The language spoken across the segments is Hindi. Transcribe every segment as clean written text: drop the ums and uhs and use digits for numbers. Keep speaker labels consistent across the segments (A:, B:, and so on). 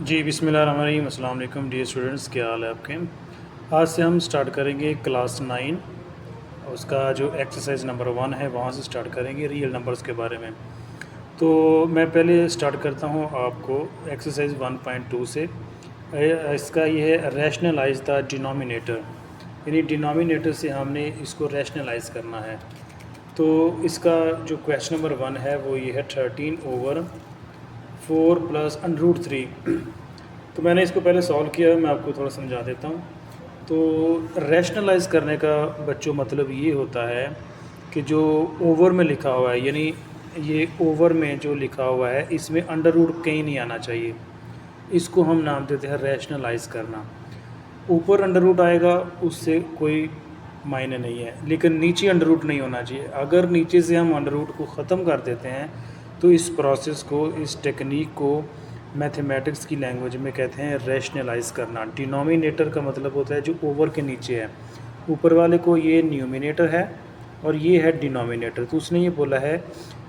A: जी बिस्मिल्लाहिर्रहमानिर्रहीम। अस्सलाम वालेकुम डियर स्टूडेंट्स, क्या हाल है आपके। आज से हम स्टार्ट करेंगे क्लास 9, उसका जो एक्सरसाइज नंबर 1 है वहाँ से स्टार्ट करेंगे रियल नंबर्स के बारे में। तो मैं पहले स्टार्ट करता हूँ आपको एक्सरसाइज 1.2 से। इसका ये है रैशनलाइज द डिनोमिनेटर, यानी डिनोमिनेटर से हमने इसको रैशनलाइज करना है। तो इसका जो क्वेश्चन नंबर 1 है वो ये है 13/4 प्लस √3। तो मैंने इसको पहले सॉल्व किया, मैं आपको थोड़ा समझा देता हूँ। तो रैशनलाइज करने का बच्चों मतलब ये होता है कि जो ओवर में लिखा हुआ है, यानी ये ओवर में जो लिखा हुआ है इसमें अंडर रूट कहीं नहीं आना चाहिए। इसको हम नाम देते हैं रैशनलाइज करना। ऊपर अंडर रूट आएगा उससे कोई मायने नहीं है, लेकिन नीचे अंडर रूट नहीं होना चाहिए। अगर नीचे से हम अंडर रूट को ख़त्म कर देते हैं तो इस प्रोसेस को, इस टेक्निक को मैथमेटिक्स की लैंग्वेज में कहते हैं रैशनलाइज करना। डिनोमिनेटर का मतलब होता है जो ओवर के नीचे है। ऊपर वाले को ये न्यूमिनेटर है और ये है डिनोमिनेटर। तो उसने ये बोला है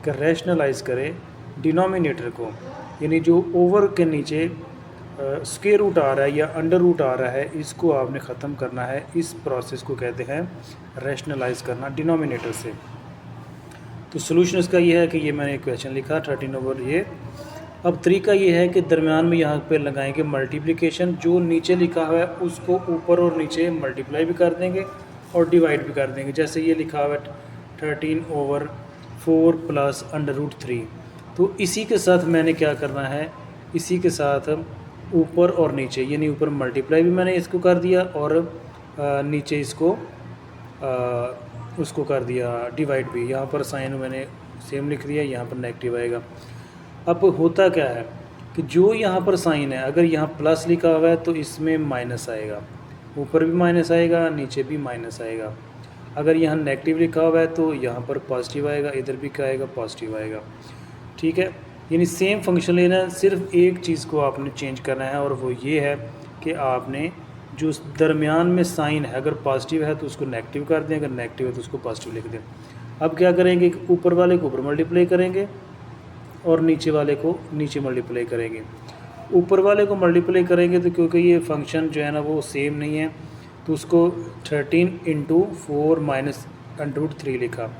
A: कि रैशनलाइज करें डिनोमिनेटर को, यानी जो ओवर के नीचे स्क्वायर रूट आ रहा है या अंडर रूट आ रहा है, इसको आपने ख़त्म करना है। इस प्रोसेस को कहते हैं रैशनलाइज करना डिनोमिनेटर से। तो सोल्यूशन इसका ये है कि ये मैंने क्वेश्चन लिखा 13 ये। अब तरीका ये है कि दरमियान में यहाँ पे लगाएंगे मल्टीप्लिकेशन। जो नीचे लिखा हुआ है उसको ऊपर और नीचे मल्टीप्लाई भी कर देंगे और डिवाइड भी कर देंगे। जैसे ये लिखा हुआ है 13/4 प्लस √3। तो इसी के साथ मैंने क्या करना है, इसी के साथ ऊपर और नीचे, यानी ऊपर मल्टीप्लाई भी मैंने इसको कर दिया और नीचे इसको उसको कर दिया डिवाइड भी। यहाँ पर साइन मैंने सेम लिख दिया, यहाँ पर नेगेटिव आएगा। अब होता क्या है कि जो यहाँ पर साइन है, अगर यहाँ प्लस लिखा हुआ है तो इसमें माइनस आएगा, ऊपर भी माइनस आएगा, नीचे भी माइनस आएगा। अगर यहाँ नेगेटिव लिखा हुआ है तो यहाँ पर पॉजिटिव आएगा, इधर भी क्या आएगा, पॉजिटिव आएगा। ठीक है, यानी सेम फंक्शन लेना है, सिर्फ एक चीज़ को आपने चेंज करना है और वो ये है कि आपने जो दरमियान में साइन है, अगर पॉजिटिव है तो उसको नेगेटिव कर दें, अगर नेगेटिव है तो उसको पॉजिटिव लिख दें। अब क्या करेंगे, ऊपर वाले को ऊपर मल्टीप्लाई करेंगे और नीचे वाले को नीचे मल्टीप्लाई करेंगे। ऊपर वाले को मल्टीप्लाई करेंगे तो क्योंकि ये फंक्शन जो है ना वो सेम नहीं है, तो उसको 13/4 माइनस √3 लिखा।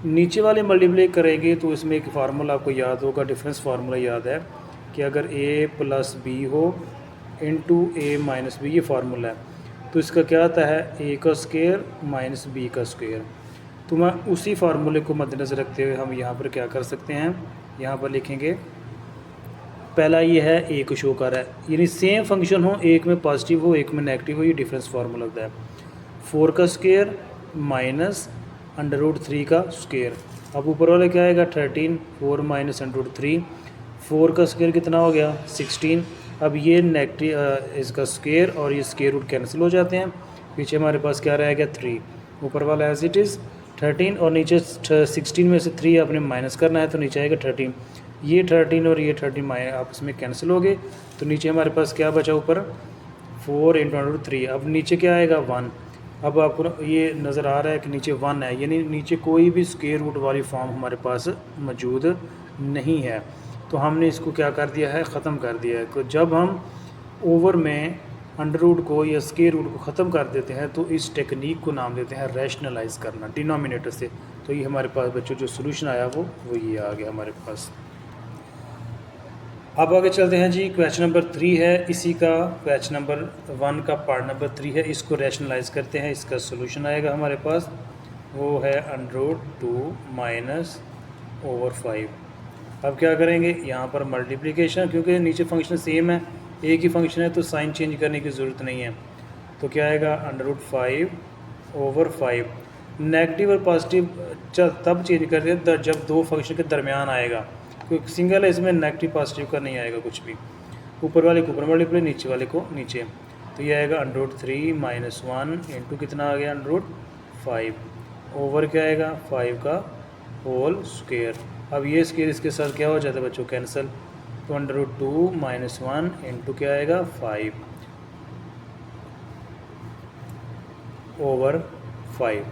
A: नीचे वाले मल्टीप्लाई करेंगे तो इसमें एक फार्मूला आपको याद होगा, डिफरेंस फार्मूला याद है कि अगर a + b हो इंटू a - b, ये फार्मूला है। तो इसका क्या आता है, a का स्क्वायर माइनस b का स्क्वायर। तो मैं उसी फार्मूले को मद्देनज़र रखते हुए हम यहाँ पर क्या कर सकते हैं, यहाँ पर लिखेंगे पहला ये है a को शो कर रहा है, यानी सेम फंक्शन हो, एक में पॉजिटिव हो एक में नेगेटिव हो, ये डिफरेंस फार्मूला होता है। 4 का स्क्वायर माइनस √3 का स्क्वायर। अब ऊपर वाला क्या आएगा, 13/4 माइनस √3। 4 का स्क्वायर कितना हो गया, 16। अब ये नेगेटिव इसका स्क्वायर और ये स्क्वायर रूट कैंसिल हो जाते हैं, पीछे हमारे पास क्या रह गया, 3। ऊपर वाला एज इट इज़ 13 और नीचे 16 में से 3 आपने माइनस करना है तो नीचे आएगा 13। ये 13 और ये 13 आपस में कैंसिल हो गए, तो नीचे हमारे पास क्या बचा, ऊपर 4 × √3। अब नीचे क्या आएगा, 1। अब आपको ये नज़र आ रहा है कि नीचे 1 है, यानी नीचे कोई भी स्क्वायर रूट वाली फॉर्म हमारे पास मौजूद नहीं है। तो हमने इसको क्या कर दिया है, ख़त्म कर दिया है। तो जब हम ओवर में अंडर रूट को या स्क्वायर रूट को ख़त्म कर देते हैं तो इस टेक्निक को नाम देते हैं रैशनलाइज करना डिनोमिनेटर से। तो ये हमारे पास बच्चों जो सोल्यूशन आया वो ये आ गया हमारे पास। अब आगे चलते हैं जी, क्वेश्चन नंबर 3 है, इसी का क्वेश्चन नंबर 1 का पार्ट नंबर 3 है। इसको रैशनलाइज करते हैं, इसका सोल्यूशन आएगा हमारे पास, वो है √2 - (5). अब क्या करेंगे, यहाँ पर मल्टीप्लिकेशन, क्योंकि नीचे फंक्शन सेम है, एक ही फंक्शन है तो साइन चेंज करने की ज़रूरत नहीं है। तो क्या आएगा, √5/5। नेगेटिव और पॉजिटिव तब चेंज करते हैं जब दो फंक्शन के दरमियान आएगा, क्योंकि सिंगल है इसमें नेगेटिव पॉजिटिव का नहीं आएगा कुछ भी। ऊपर वाले को ऊपर मल्टीप्लाई, नीचे वाले को नीचे। तो ये आएगा √3 - 1 इंटू कितना आ गया, √5 ओवर क्या आएगा, 5 का होल स्क्वायर। अब ये स्क्वायर इसके साथ क्या हो जाता है बच्चों, कैंसिल। तो √2 - 1 इंटू क्या आएगा, 5 ओवर 5।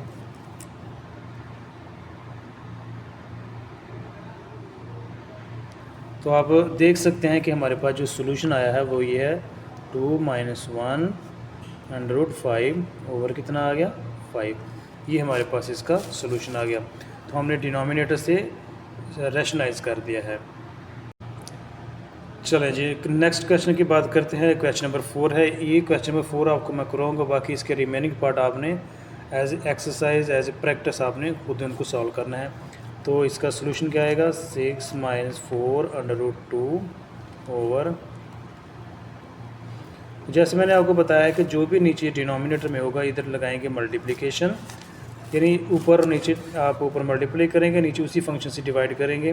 A: तो आप देख सकते हैं कि हमारे पास जो सोल्यूशन आया है वो ये है 2 - 1 √ 5 ओवर कितना आ गया 5। ये हमारे पास इसका सोल्यूशन आ गया। तो हमने डिनोमिनेटर से रैशनलाइज कर दिया है। चलें जी, नेक्स्ट क्वेश्चन की बात करते हैं। क्वेश्चन नंबर 4 है। ये क्वेश्चन नंबर 4 आपको मैं कराऊंगा, बाकी इसके रिमेनिंग पार्ट आपने as exercise as a practice आपने खुद उनको सॉल्व करना है। तो इसका सोल्यूशन क्या आएगा 6 - 4 √2 ओवर, जैसे मैंने आपको बताया है कि जो भी नीचे डिनोमिनेटर में होगा इधर लगाएंगे मल्टीप्लिकेशन, यानी ऊपर और नीचे आप ऊपर मल्टीप्लाई करेंगे, नीचे उसी फंक्शन से डिवाइड करेंगे।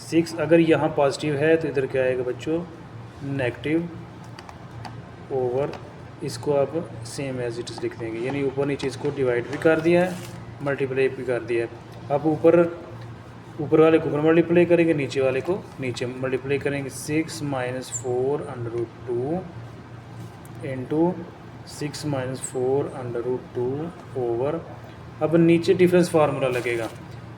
A: 6 अगर यहाँ पॉजिटिव है तो इधर क्या आएगा बच्चों नेगेटिव ओवर, इसको आप सेम एज इट इज़ लिख देंगे, यानी ऊपर नीचे इसको डिवाइड भी कर दिया है, मल्टीप्लाई भी कर दिया है। आप ऊपर वाले को ऊपर मल्टीप्लाई करेंगे, नीचे वाले को नीचे मल्टीप्लाई करेंगे। 6 - 4 √2 इंटू 6 - 4 √2 ओवर। अब नीचे डिफरेंस फार्मूला लगेगा,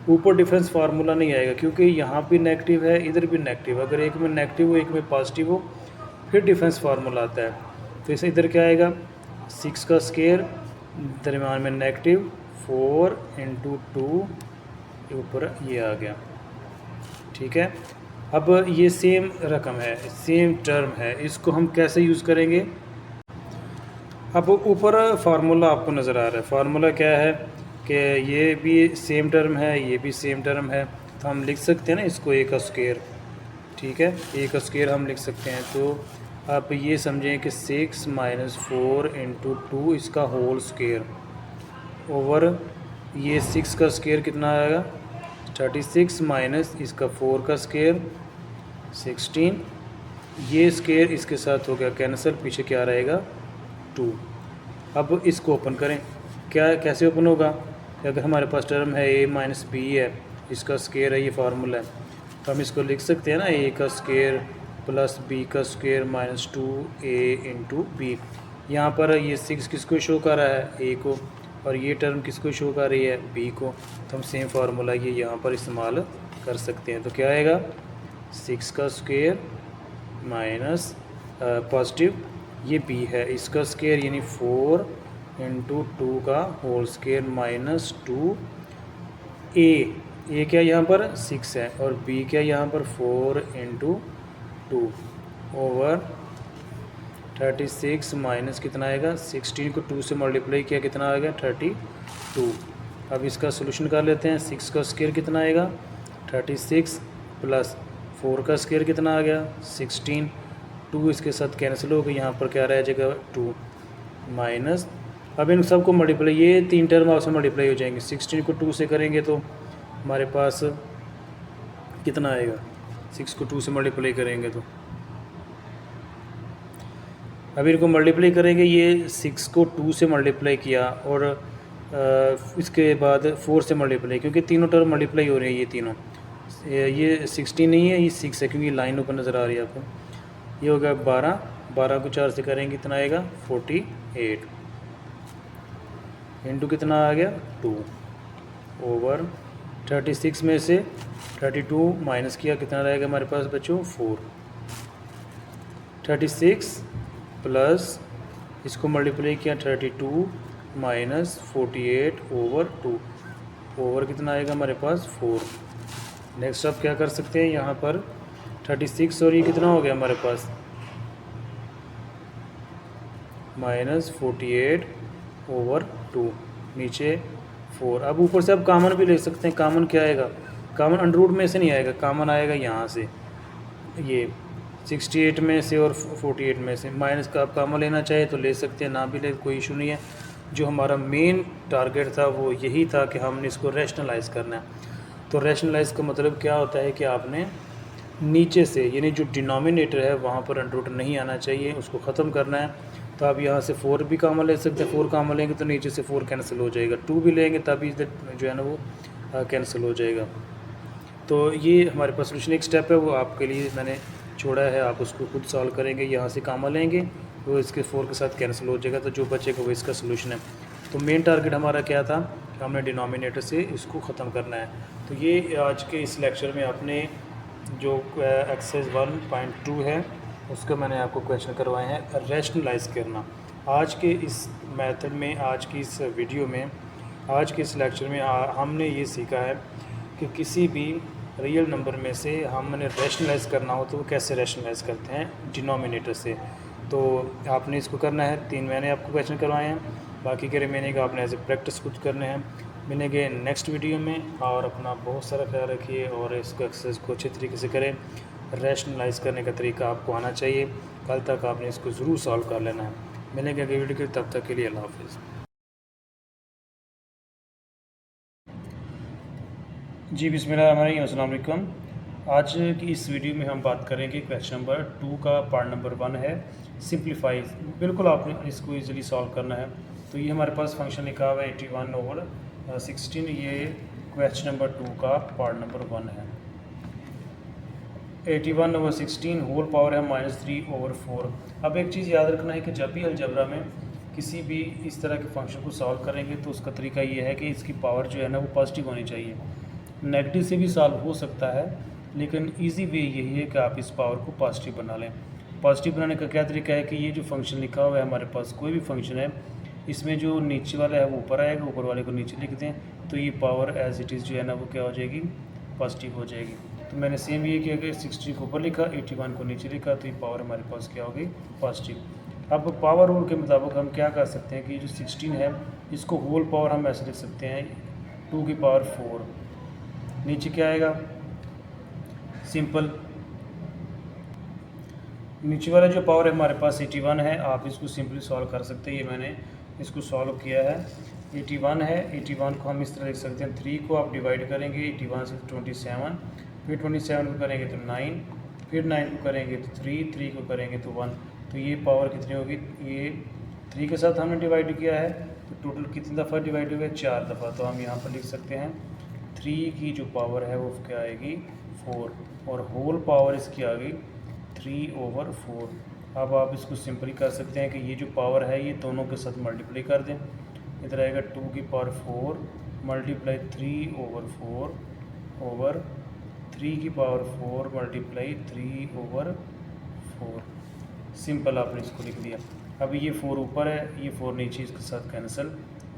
A: ऊपर डिफरेंस फार्मूला नहीं आएगा क्योंकि यहाँ भी नेगेटिव है, इधर भी नेगेटिव। अगर एक में नेगेटिव हो एक में पॉजिटिव हो फिर डिफरेंस फार्मूला आता है। तो इसे इधर क्या आएगा 6 का स्क्वायर, दरम्यान में नेगेटिव 4 इंटू 2, ऊपर ये आ गया। ठीक है, अब ये सेम रकम है, सेम टर्म है, इसको हम कैसे यूज़ करेंगे। अब ऊपर फार्मूला आपको नज़र आ रहा है, फार्मूला क्या है कि ये भी सेम टर्म है, ये भी सेम टर्म है, तो हम लिख सकते हैं ना इसको ए का स्क्वायर। ठीक है, ए का स्क्वायर हम लिख सकते हैं। तो आप ये समझें कि 6 - 4 इंटू 2 इसका होल स्क्वायर ओवर ये 6 का स्क्वायर कितना आएगा 36 माइनस इसका 4 का स्क्वायर 16, ये स्क्वायर इसके साथ हो गया कैंसिल, पीछे क्या रहेगा 2। अब इसको ओपन करें, क्या कैसे ओपन होगा, अगर हमारे पास टर्म है a - b है, इसका स्क्वायर है, ये फार्मूला है, तो हम इसको लिख सकते हैं ना a का स्क्वायर प्लस b का square minus 2a into b. यहाँ पर ये 6 किसको शो कर रहा है a को, और ये टर्म किसको शो कर रही है b को, तो हम सेम फार्मूला ये यहाँ पर इस्तेमाल कर सकते हैं। तो क्या आएगा 6 का स्क्वायर माइनस पॉजिटिव ये b है, इसका स्क्वायर यानी 4 इंटू 2 का होल स्क्वायर माइनस 2 a क्या यहाँ पर 6 है और b क्या यहाँ पर 4 इंटू 2 ओवर 36 माइनस कितना आएगा 16 को 2 से मल्टीप्लाई किया कितना आएगा 32। अब इसका सोल्यूशन कर लेते हैं। 6 का स्क्वायर कितना आएगा 36 प्लस 4 का स्क्वायर कितना आ गया 16, 2 इसके साथ कैंसिल हो गई, यहाँ पर क्या रह जाएगा 2 माइनस, अब इन सबको मल्टीप्लाई, ये 3 टर्म आपसे मल्टीप्लाई हो जाएंगे। 16 को 2 से करेंगे तो हमारे पास कितना आएगा, 6 को 2 से मल्टीप्लाई करेंगे तो अब इनको मल्टीप्लाई करेंगे, ये 6 को 2 से मल्टीप्लाई किया और इसके बाद 4 से मल्टीप्लाई, क्योंकि तीनों टर्म मल्टीप्लाई हो रहे हैं, ये तीनों, ये 16 नहीं है ये 6 है क्योंकि लाइन ऊपर नज़र आ रही है आपको। ये हो गया 12, 12 को 4 से करेंगे कितना आएगा 48 इंटू कितना आ गया 2 ओवर 36 में से 32 माइनस किया कितना रहेगा हमारे पास बच्चों 4, 36 प्लस इसको मल्टीप्लाई किया 32 माइनस 48 ओवर 2 ओवर कितना आएगा हमारे पास 4। नेक्स्ट आप क्या कर सकते हैं, यहाँ पर 36 और ये कितना हो गया हमारे पास माइनस 48 ओवर 2 नीचे 4। अब ऊपर से आप कामन भी ले सकते हैं, कामन क्या आएगा, कामन अंडर रूट में से नहीं आएगा, कामन आएगा यहाँ से, ये 68 में से और 48 में से, माइनस का आप कामन लेना चाहे तो ले सकते हैं, ना भी ले कोई इशू नहीं है। जो हमारा मेन टारगेट था वो यही था कि हमने इसको रैशनलाइज़ करना है। तो रैशनलाइज़ का मतलब क्या होता है कि आपने नीचे से यानी जो डिनोमिनेटर है वहाँ पर अंडर रूट नहीं आना चाहिए, उसको ख़त्म करना है। तो आप यहाँ से 4 भी कामन ले सकते हैं, 4 कामन लेंगे तो नीचे से 4 कैंसिल हो जाएगा, 2 भी लेंगे तभी इधर जो है ना वो कैंसिल हो जाएगा। तो ये हमारे पास सोल्यूशन एक स्टेप है, वो आपके लिए मैंने छोड़ा है, आप उसको खुद सॉल्व करेंगे। यहाँ से कामन लेंगे वो इसके 4 के साथ कैंसिल हो जाएगा, तो जो बचेगा वो इसका सोल्यूशन है। तो मेन टारगेट हमारा क्या था कि हमने डिनोमिनेटर से इसको ख़त्म करना है। तो ये आज के इस लेक्चर में आपने जो एक्सरसाइज 1.2 है उसका मैंने आपको क्वेश्चन करवाए हैं रैशनलाइज करना। आज के इस मेथड में, आज की इस वीडियो में, आज के इस लेक्चर में हमने ये सीखा है कि किसी भी रियल नंबर में से हमने रैशनलाइज करना हो तो वो कैसे रैशनलाइज करते हैं डिनोमिनेटर से। तो आपने इसको करना है। 3 मैंने आपको क्वेश्चन करवाए हैं, बाकी के रिमेनिंग आपने एज ए प्रैक्टिस कुछ करने हैं। मिलेंगे नेक्स्ट वीडियो में, और अपना बहुत सारा ख्याल रखिए और इसको एक्सरसाइज को अच्छे तरीके से करें। रैशनलाइज करने का तरीका आपको आना चाहिए। कल तक आपने इसको ज़रूर सॉल्व कर लेना है। मिलेंगे अगली वीडियो के, तब तक के लिए अल्लाह हाफिज़। जी बिस्मिल्लाहिर्रहमानिर्रहीम, अस्सलाम वालेकुम। आज की इस वीडियो में हम बात करेंगे क्वेश्चन नंबर 2 का पार्ट नंबर 1 है सिंप्लीफाई। बिल्कुल आपने इसको इजीली सॉल्व करना है। तो ये हमारे पास फंक्शन लिखा हुआ है 81/16। ये क्वेश्चन नंबर 2 का पार्ट नंबर 1 है। 81/16 होल पावर है -3/4। अब एक चीज़ याद रखना है कि जब भी अलजबरा में किसी भी इस तरह के फंक्शन को सॉल्व करेंगे तो उसका तरीका ये है कि इसकी पावर जो है ना वो पॉजिटिव होनी चाहिए। नेगेटिव से भी सॉल्व हो सकता है, लेकिन इजी वे यही है कि आप इस पावर को पॉजिटिव बना लें। पॉजिटिव बनाने का क्या तरीका है कि ये जो फंक्शन लिखा हुआ है हमारे पास, कोई भी फंक्शन है, इसमें जो नीचे वाला है वो ऊपर आएगा, ऊपर वाले को नीचे लिख दें, तो ये पावर एज इट इज़ जो है ना वो क्या हो जाएगी, पॉजिटिव हो जाएगी। तो मैंने सेम ये किया कि 60 को ऊपर लिखा, 81 को नीचे लिखा, तो ये पावर हमारे पास क्या होगी, पॉजिटिव। अब पावर रूल के मुताबिक हम क्या कर सकते हैं कि जो 16 है इसको होल पावर हम ऐसे लिख सकते हैं 2 की पावर 4। नीचे क्या आएगा, सिंपल। नीचे वाला जो पावर है हमारे पास 81 है, आप इसको सिंपली सॉल्व कर सकते हैं। ये मैंने इसको सॉल्व किया है। 81 है, 81 को हम इस तरह लिख सकते हैं, 3 को आप डिवाइड करेंगे 81 से 27, फिर 27 को करेंगे तो 9, फिर 9 को करेंगे तो 3 को करेंगे तो 1। तो ये पावर कितनी होगी, ये 3 के साथ हमने डिवाइड किया है, तो टोटल कितनी दफ़ा डिवाइड हुआ है, 4 दफ़ा। तो हम यहाँ पर लिख सकते हैं 3 की जो पावर है वो क्या आएगी, 4, और होल पावर इसकी आ गई 3/4। अब आप इसको सिंपली कर सकते हैं कि ये जो पावर है ये दोनों के साथ मल्टीप्लाई कर दें। इधर आएगा 2 की पावर 4 मल्टीप्लाई 3/4 ओवर 3 की पावर 4 मल्टीप्लाई 3/4। सिंपल आपने इसको लिख दिया। अब ये 4 ऊपर है, ये 4 नीचे, इसके साथ कैंसिल,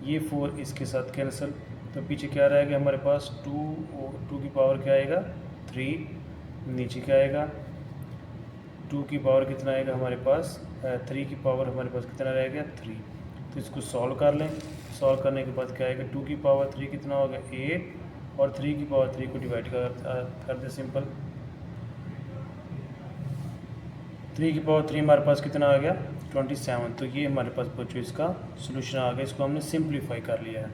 A: ये 4 इसके साथ कैंसिल, तो पीछे क्या रहेगा हमारे पास 2 की पावर क्या आएगा 3, नीचे क्या आएगा 2 की पावर कितना आएगा हमारे पास 3 की पावर हमारे पास कितना रहेगा 3। तो इसको सॉल्व कर लें। सॉल्व करने के बाद क्या आएगा 2 की पावर 3 कितना होगा 8, और 3 की पावर 3 को डिवाइड कर दे सिंपल। 3 की पावर 3 हमारे पास कितना आ गया 27। तो ये हमारे पास बच्चों इसका सोल्यूशन आ गया। इसको हमने सिंप्लीफाई कर लिया है।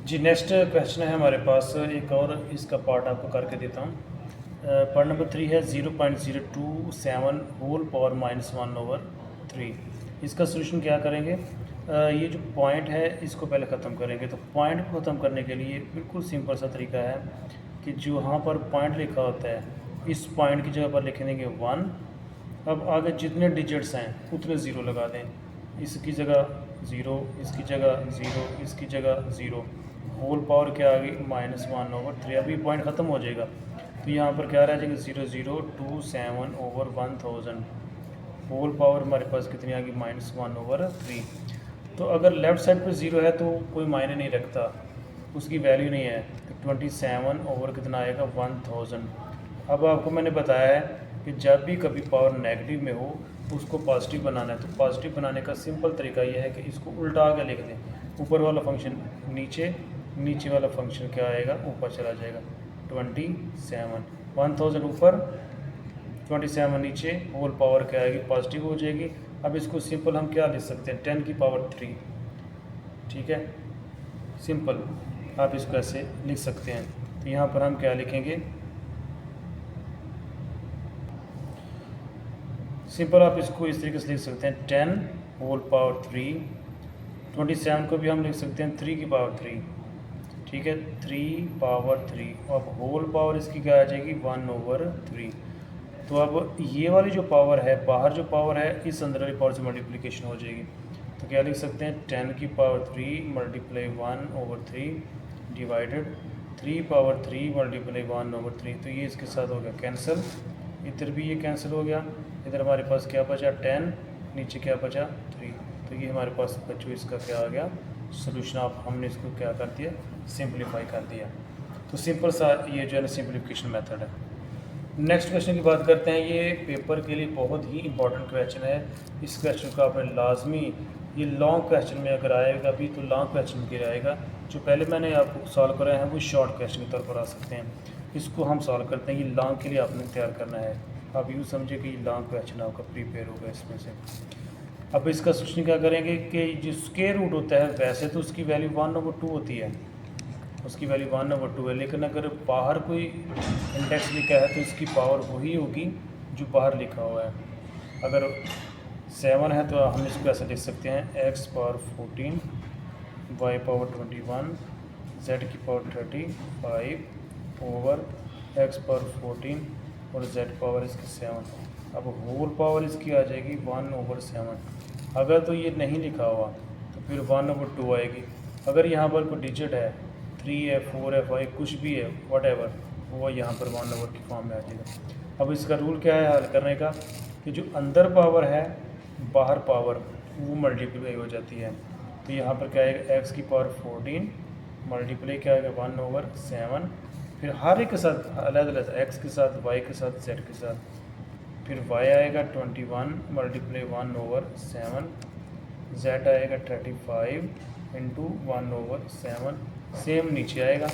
A: जी नेक्स्ट क्वेश्चन है हमारे पास, एक और इसका पार्ट आपको करके देता हूँ। पार्ट नंबर 3 है 0.027 होल पावर -1/3। इसका सोल्यूशन क्या करेंगे, ये जो पॉइंट है इसको पहले ख़त्म करेंगे। तो पॉइंट को ख़त्म करने के लिए बिल्कुल सिंपल सा तरीका है कि जो यहाँ पर पॉइंट लिखा होता है इस पॉइंट की जगह पर लिख देंगे 1। अब आगे जितने डिजिट्स हैं उतने ज़ीरो लगा दें। इसकी जगह 0, इसकी जगह 0, इसकी जगह 0। होल पावर क्या आ गई -1/3। अभी पॉइंट ख़त्म हो जाएगा तो यहाँ पर क्या रह जाएगा 0027/1000। होल पावर हमारे पास कितनी आ गई -1/3। तो अगर लेफ़्ट साइड पर 0 है तो कोई मायने नहीं रखता, उसकी वैल्यू नहीं है। तो 27 ओवर कितना आएगा 1000। अब आपको मैंने बताया है कि जब भी कभी पावर नेगेटिव में हो उसको पॉजिटिव बनाना है। तो पॉजिटिव बनाने का सिंपल तरीका यह है कि इसको उल्टा के लिख दें। ऊपर वाला फंक्शन नीचे, नीचे वाला फंक्शन क्या आएगा ऊपर चला जाएगा। 27 1000 ऊपर, 27 नीचे, होल पावर क्या आएगी पॉजिटिव हो जाएगी। अब इसको सिंपल हम क्या लिख सकते हैं 10 की पावर 3। ठीक है, सिंपल आप इसको ऐसे लिख सकते हैं। तो यहाँ पर हम क्या लिखेंगे, सिंपल आप इसको इस तरीके से लिख सकते हैं 10 होल पावर 3। 27 को भी हम लिख सकते हैं 3 की पावर 3। ठीक है, 3 पावर 3। अब होल पावर इसकी क्या आ जाएगी 1/3। तो अब ये वाली जो पावर है, बाहर जो पावर है, इस अंदर वाली पावर से मल्टीप्लिकेशन हो जाएगी। तो क्या लिख सकते हैं 10 की पावर 3 मल्टीप्लाई 1/3 डिवाइडेड 3 मल्टीप्लाई 1/3, तो ये इसके साथ हो गया कैंसिल, इधर भी ये कैंसिल हो गया, इधर हमारे पास क्या बचा 10, नीचे क्या बचा 3, तो ये हमारे पास बच्चों इसका क्या आ गया सोल्यूशन। आप हमने इसको क्या कर दिया सिंप्लीफाई कर दिया। तो सिंपल सा ये जो है ना सिंप्लीफिकेशन मेथड है। नेक्स्ट क्वेश्चन की बात करते हैं। ये पेपर के लिए बहुत ही इंपॉर्टेंट क्वेश्चन है। इस क्वेश्चन का आपने लाजमी, ये लॉन्ग क्वेश्चन में अगर आएगा भी तो लॉन्ग क्वेश्चन के लिए आएगा। जो पहले मैंने आपको सॉल्व कराया है वो शॉर्ट क्वेश्चन के तौर पर आ सकते हैं, इसको हम सॉल्व करते हैं। ये लॉन्ग के लिए आपने तैयार करना है। आप यूँ समझे कि ये लॉन्ग क्वेश्चन आपका प्रिपेयर होगा इसमें से। अब इसका सोल्यूशन क्या करेंगे कि जो स्क्वायर रूट होता है वैसे तो उसकी वैल्यू 1/2 होती है, उसकी वैल्यू 1/2 है, लेकिन अगर बाहर कोई इंडेक्स लिखा है तो इसकी पावर वही होगी जो बाहर लिखा हुआ है। अगर 7 है तो हम इसको ऐसे लिख सकते हैं x⁴, y⁴21, z⁴35 over x⁴14 और z इसकी 7। अब होल पावर इसकी आ जाएगी 1/7। अगर तो ये नहीं लिखा हुआ तो फिर 1/2 आएगी। अगर यहाँ पर कोई डिजिट है 3 है 4 है 5 कुछ भी है वट वो यहाँ पर 1/, की फॉर्म में आ जाएगा। अब इसका रूल क्या है हल करने का कि जो अंदर पावर है बाहर पावर वो मल्टीप्लाई हो जाती है। तो यहाँ पर क्या आएगा x⁴14 मल्टीप्लाई क्या आएगा 1/7, फिर हर एक के साथ अलग अलग x के साथ y के साथ z के साथ, फिर y आएगा 21 मल्टीप्लाई 1/7, z आएगा 35 इंटू 1/7, सेम नीचे आएगा,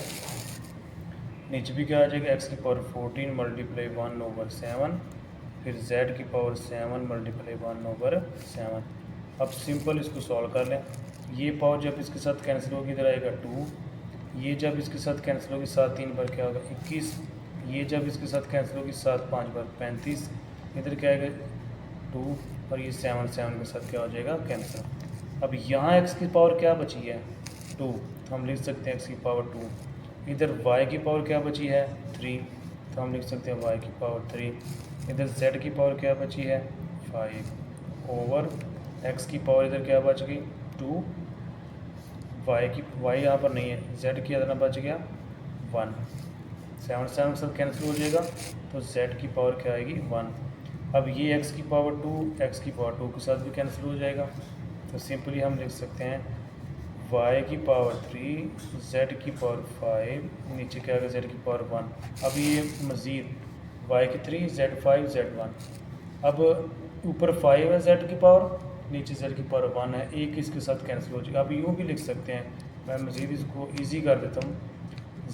A: नीचे भी क्या आ जाएगा x⁴14 मल्टीप्लाई 1/7, फिर z⁴7 मल्टीप्लाई 1/7। अब सिंपल इसको सॉल्व कर लें। ये पावर जब इसके साथ कैंसिल होगी इधर आएगा 2, ये जब इसके साथ कैंसिल होगी 7 3 बार क्या होगा 21, ये जब इसके साथ कैंसिल होगी 7 5 बार 35, इधर क्या आएगा 2 और ये 7 7 के साथ क्या हो जाएगा कैंसिल। अब यहाँ x की पावर क्या बची है 2, तो हम लिख सकते हैं x की पावर 2। इधर y की पावर क्या बची है 3, तो हम लिख सकते हैं y की पावर 3। इधर z की पावर क्या बची है 5 ओवर x की पावर इधर क्या बच गई 2, y यहाँ पर नहीं है, z की इधर बच गया 1, 7 7 सब कैंसिल हो जाएगा तो z की पावर क्या आएगी 1। अब ये x की पावर 2 x की पावर 2 के साथ भी कैंसिल हो जाएगा, तो सिंपली हम लिख सकते हैं y की पावर 3 z की पावर 5, नीचे क्या आएगा z की पावर 1। अब ये मज़ीद y की 3 z5 z1, अब ऊपर 5 है z की पावर, नीचे z की पावर 1 है, एक इसके साथ कैंसिल हो जाएगा। अब यूँ भी लिख सकते हैं, मैं मज़ीद इसको इजी कर देता हूँ,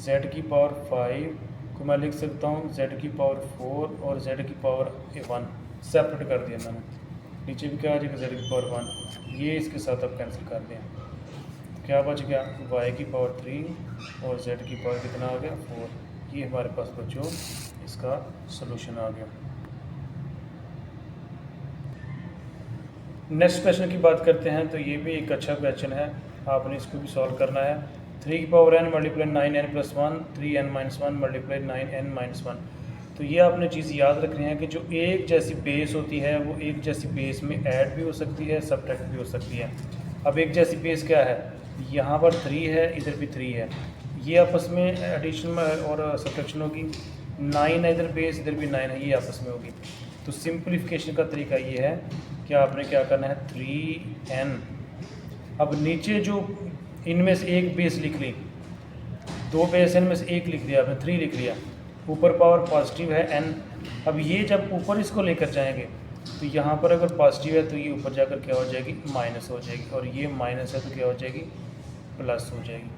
A: z की पावर 5 को मैं लिख सकता हूँ z की पावर 4 और z की पावर 1 सेपरेट कर दिया मैंने, नीचे भी क्या आ जाएगा z की पावर 1, ये इसके साथ अब कैंसिल कर दें, क्या बच गया y की पावर 3 और z की पावर कितना आ गया 4। ये हमारे पास बच्चों इसका सलूशन आ गया। नेक्स्ट क्वेश्चन की बात करते हैं, तो ये भी एक अच्छा क्वेश्चन है, आपने इसको भी सॉल्व करना है। 3 की power n multiply 9n+1 3n-1 multiply 9n-1। तो ये आपने चीज़ याद रखनी है कि जो एक जैसी बेस होती है वो एक जैसी बेस में ऐड भी हो सकती है सब्ट्रैक्ट भी हो सकती है। अब एक जैसी बेस क्या है, यहाँ पर 3 है इधर भी 3 है, ये आपस में एडिशन और सब्ट्रैक्शन होगी। 9 है इधर बेस, इधर भी 9 है, ये आपस में होगी। तो सिंप्लीफिकेशन का तरीका ये है कि आपने क्या करना है 3n, अब नीचे जो इनमें से एक बेस लिख ली, 2 बेस इनमें से एक लिख दिया आपने 3 लिख लिया, ऊपर पावर पॉजिटिव है n। अब ये जब ऊपर इसको लेकर जाएंगे तो यहाँ पर अगर पॉजिटिव है तो ये ऊपर जाकर क्या हो जाएगी माइनस हो जाएगी, और ये माइनस है तो क्या हो जाएगी प्लस हो जाएगी।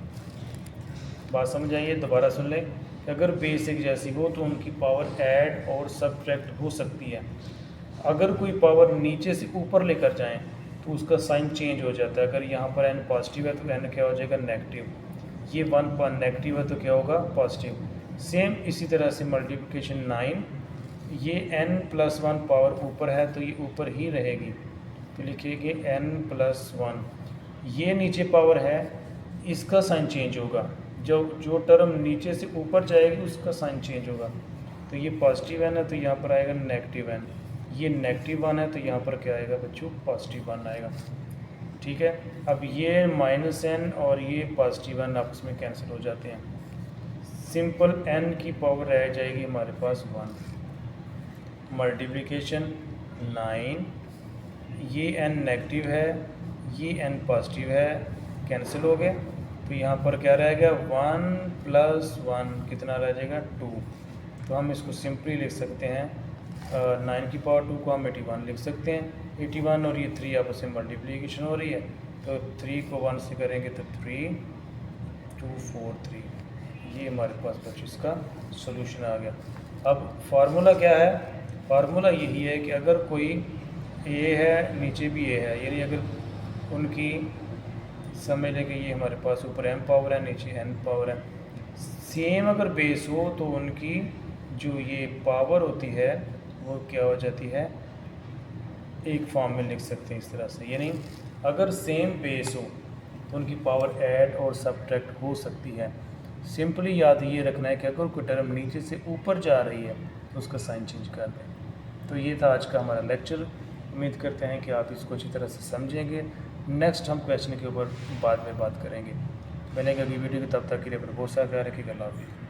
A: बात समझ आइए, दोबारा सुन लें कि अगर बेस एक जैसी हो तो उनकी पावर ऐड और सब्ट्रैक्ट हो सकती है। अगर कोई पावर नीचे से ऊपर लेकर जाएं तो उसका साइन चेंज हो जाता है। अगर यहाँ पर n पॉजिटिव है तो n क्या हो जाएगा नेगेटिव, ये 1 पर नेगेटिव है तो क्या होगा पॉजिटिव। सेम इसी तरह से मल्टीप्लिकेशन 9, ये n+1 पावर ऊपर है तो ये ऊपर ही रहेगी, तो लिखिए n+1, ये नीचे पावर है इसका साइन चेंज होगा, जो टर्म नीचे से ऊपर जाएगी उसका साइन चेंज होगा। तो ये पॉजिटिव n है तो यहाँ पर आएगा नेगेटिव n, ये नेगेटिव 1 है तो यहाँ पर क्या आएगा बच्चों पॉजिटिव 1 आएगा। ठीक है, अब ये -n और ये पॉजिटिव 1 आपस में कैंसिल हो जाते हैं। सिंपल n की पावर रह जाएगी हमारे पास 1, मल्टीप्लिकेशन 9, ये n नेगेटिव है, ये n पॉजिटिव है, कैंसिल हो गए, तो यहाँ पर क्या रहेगा 1 + 1 कितना रह जाएगा 2। तो हम इसको सिंपली लिख सकते हैं 9 की पावर 2 को हम 81 लिख सकते हैं। 81 और ये 3 आपस में मल्टीप्लिकेशन हो रही है, तो 3 को 1 से करेंगे तो 3 2 4 3, ये हमारे पास बच्चे इसका सोल्यूशन आ गया। अब फार्मूला क्या है, फार्मूला यही है कि अगर कोई ए है नीचे भी ए है, यानी अगर उनकी समझ लें कि ये हमारे पास ऊपर m पावर है नीचे n पावर है, सेम अगर बेस हो तो उनकी जो ये पावर होती है वो क्या हो जाती है, एक फॉर्म में लिख सकते हैं इस तरह से, यानी अगर सेम बेस हो तो उनकी पावर ऐड और सब्ट्रैक्ट हो सकती है। सिंपली याद ये रखना है कि अगर कोई टर्म नीचे से ऊपर जा रही है तो उसका साइन चेंज कर दें। तो ये था आज का हमारा लेक्चर, उम्मीद करते हैं कि आप इसको अच्छी तरह से समझेंगे। नेक्स्ट हम क्वेश्चन के ऊपर बाद में बात करेंगे। मिलेंगे अगली वीडियो की, तब तक के लिए अपना बहुत सारा ख्याल रखिएगा। अल्लाह हाफ़िज़।